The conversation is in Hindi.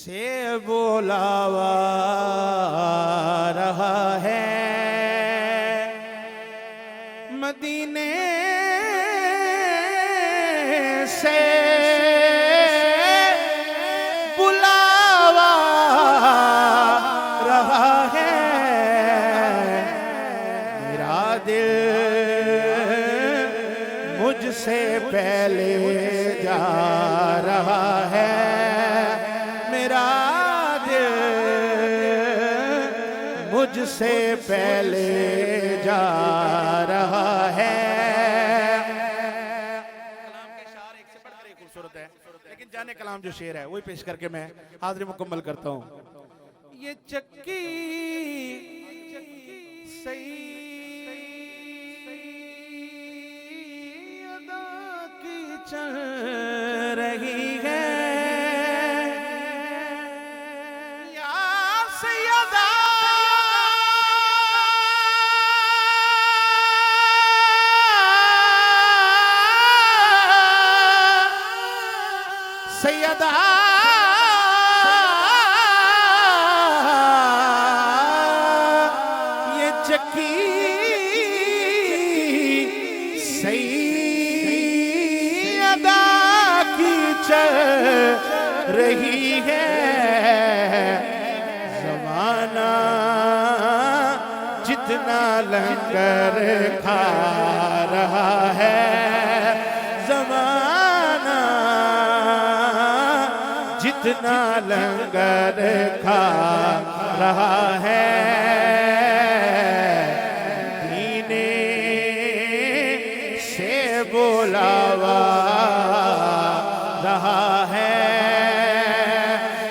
से बुलावा रहा है, मदीने से बुलावा रहा है। मेरा दिल मुझसे पहले जा रहा है, मेरा दिल मुझसे पहले जा रहा है। कलाम के शार एक से बढ़कर एक खूबसूरत है, लेकिन जाने कलाम जो शेर है वही पेश करके मैं हाजिरी मुकम्मल करता हूँ। ये चक्की सही चल रही है, या सैयदा सैयदा ये चक्की चल रही है। ज़माना जितना लंगर खा रहा है, ज़माना जितना लंगर खा रहा है, दीने से बुलावा रहा है।